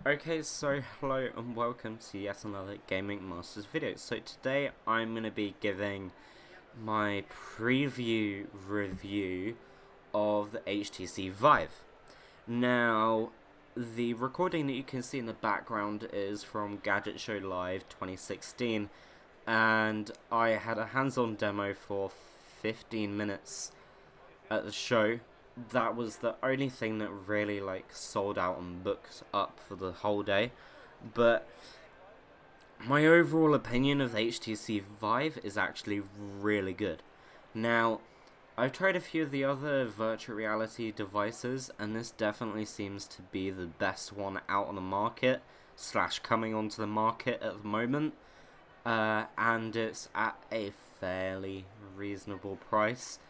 Okay, so hello and welcome to yet another Gaming Masters video. So today I'm going to be giving my preview review of the HTC VIVE. Now, the recording that you can see in the background is from Gadget Show Live 2016, and I had a hands-on demo for 15 minutes at the show. That was the only thing that really sold out and booked up for the whole day. But my overall opinion of the HTC Vive is actually really good. Now, I've tried a few of the other virtual reality devices, and this definitely seems to be the best one out on the market slash coming onto the market at the moment. And it's at a fairly reasonable price.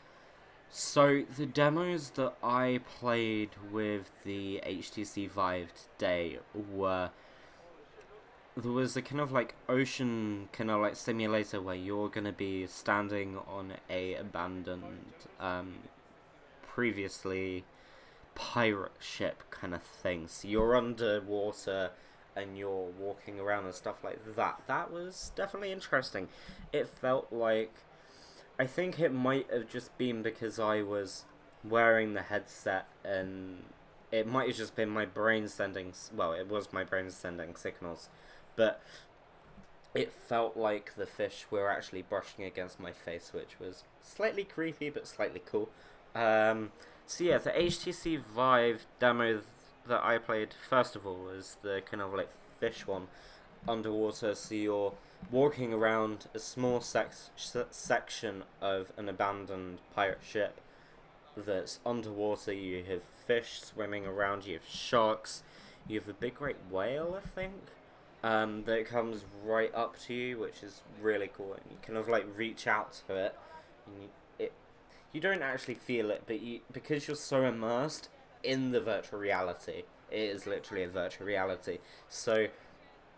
So, the demos that I played with the HTC Vive today were... There was a kind of ocean simulator where you're going to be standing on a abandoned, previously pirate ship kind of thing. So you're underwater and you're walking around and stuff like that. That was definitely interesting. It felt like... I think it might have just been because I was wearing the headset, and it might have just been my brain sending... Well, it was my brain sending signals, but it felt like the fish were actually brushing against my face, which was slightly creepy, but slightly cool. So yeah, the HTC Vive demo that I played, first of all, was the kind of fish one underwater, so you're walking around a small section of an abandoned pirate ship that's underwater. You have fish swimming around, you have sharks, you have a big great whale, I think, that comes right up to you, which is really cool, and you kind of reach out to it, and you don't actually feel it, but because you're so immersed in the virtual reality, it is literally a virtual reality, so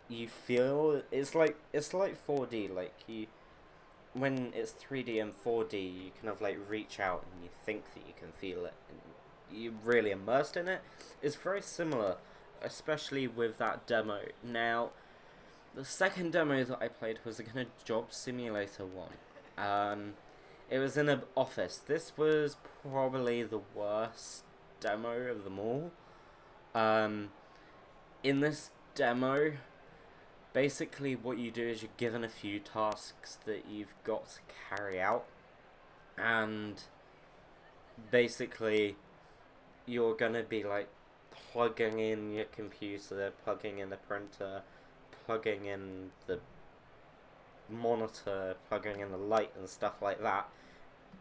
you feel it's like 4D. When it's 3D and 4D, you kind of reach out and you think that you can feel it, and you're really immersed in it. It's very similar, especially with that demo. Now, the second demo that I played was a kind of job simulator one. It was in an office. This was probably the worst demo of them all. In this demo, basically what you do is you're given a few tasks that you've got to carry out, and basically you're gonna be plugging in your computer, plugging in the printer, plugging in the monitor, plugging in the light and stuff like that,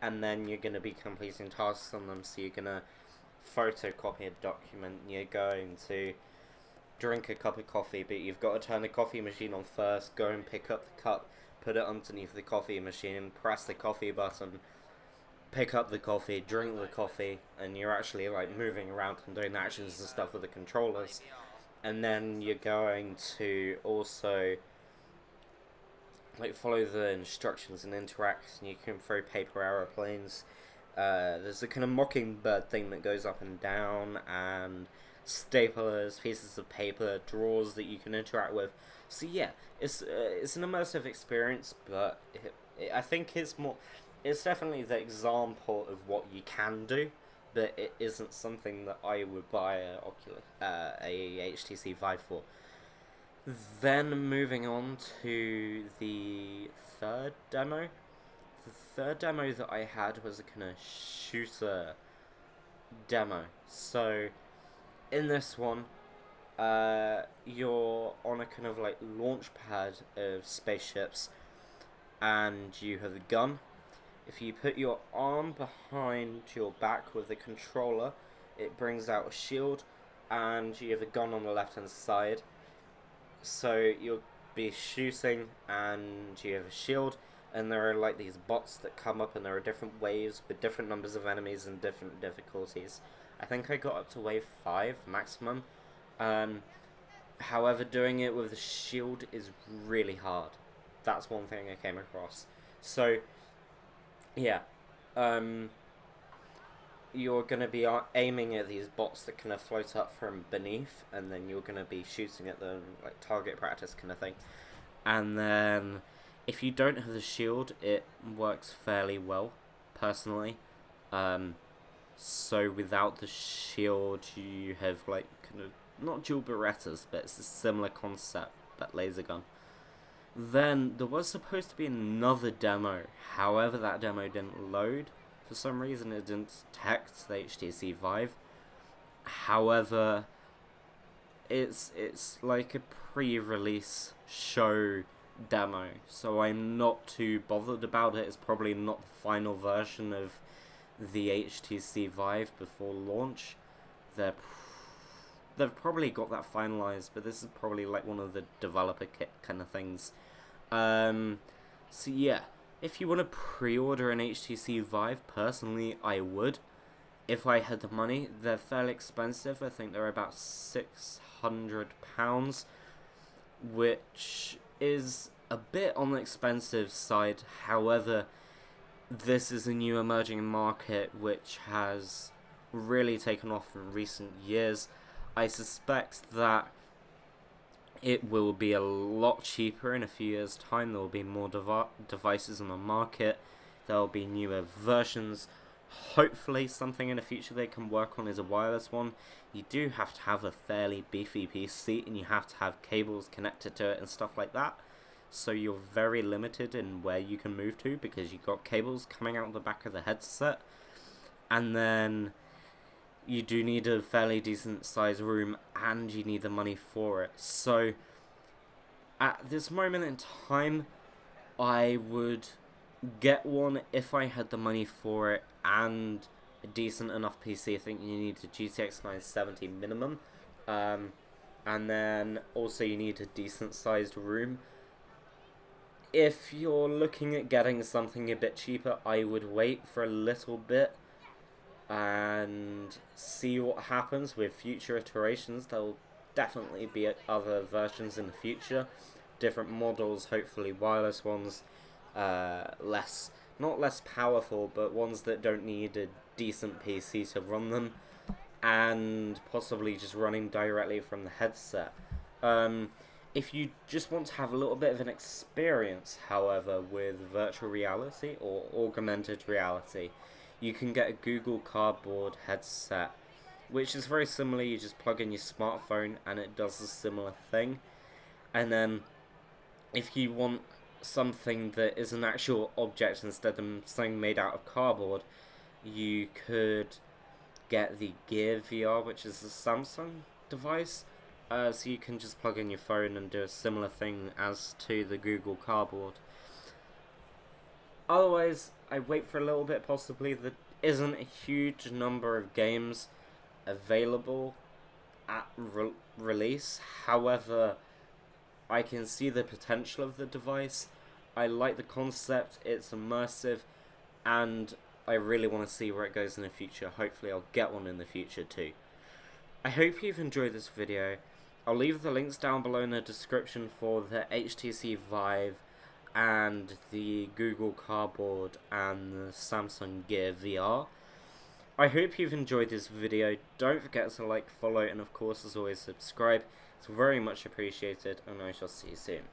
and then you're gonna be completing tasks on them. So you're gonna photocopy a document, you're going to drink a cup of coffee, but you've got to turn the coffee machine on first, go and pick up the cup, put it underneath the coffee machine, press the coffee button, pick up the coffee, drink the coffee, and you're actually moving around and doing the actions and stuff with the controllers. And then you're going to also follow the instructions and interact, and you can throw paper aeroplanes. There's a kind of mockingbird thing that goes up and down, and staplers, pieces of paper, drawers that you can interact with. So yeah, it's an immersive experience, but I think it's definitely the example of what you can do, but it isn't something that I would buy a HTC Vive for. Then moving on to the third demo. The third demo that I had was a kind of shooter demo. So in this one, you're on a kind of launch pad of spaceships, and you have a gun. If you put your arm behind your back with the controller, it brings out a shield, and you have a gun on the left hand side. So you'll be shooting, and you have a shield, and there are these bots that come up, and there are different waves with different numbers of enemies and different difficulties. I think I got up to wave 5 maximum. However, doing it with the shield is really hard. That's one thing I came across. So, yeah. you're going to be aiming at these bots that kind of float up from beneath, and then you're going to be shooting at them, like target practice kind of thing. And then if you don't have the shield, it works fairly well, personally. So without the shield, you have like kind of not dual Berettas, but it's a similar concept, but laser gun. Then there was supposed to be another demo, however that demo didn't load. For some reason it didn't text the HTC VIVE. However, it's like a pre-release show demo, so I'm not too bothered about it. It's probably not the final version of the HTC VIVE before launch. They've probably got that finalized, but this is probably like one of the developer kit kind of things. So yeah, if you want to pre-order an HTC VIVE, personally I would. If I had the money. They're fairly expensive. I think they're about £600, which is a bit on the expensive side. However, this is a new emerging market which has really taken off in recent years. I suspect that it will be a lot cheaper in a few years' time. There will be more devices on the market. There will be newer versions. Hopefully something in the future they can work on is a wireless one. You do have to have a fairly beefy PC, and you have to have cables connected to it and stuff like that. So you're very limited in where you can move to, because you've got cables coming out the back of the headset. And then you do need a fairly decent sized room, and you need the money for it. So at this moment in time, I would get one if I had the money for it and a decent enough PC. I think you need a GTX 970 minimum, and then also you need a decent sized room. If you're looking at getting something a bit cheaper, I would wait for a little bit and see what happens with future iterations. There will definitely be other versions in the future, different models, hopefully wireless ones, not less powerful, but ones that don't need a decent PC to run them, and possibly just running directly from the headset. If you just want to have a little bit of an experience, however, with virtual reality or augmented reality, you can get a Google Cardboard headset, which is very similar. You just plug in your smartphone and it does a similar thing. And then if you want something that is an actual object instead of something made out of cardboard, you could get the Gear VR, which is a Samsung device. So you can just plug in your phone and do a similar thing as to the Google Cardboard. Otherwise, I wait for a little bit. Possibly there isn't a huge number of games available at release. However, I can see the potential of the device. I like the concept. It's immersive, and I really want to see where it goes in the future. Hopefully I'll get one in the future too. I hope you've enjoyed this video. I'll leave the links down below in the description for the HTC VIVE and the Google Cardboard and the Samsung Gear VR. I hope you've enjoyed this video. Don't forget to like, follow, and of course, as always, subscribe. It's very much appreciated, and I shall see you soon.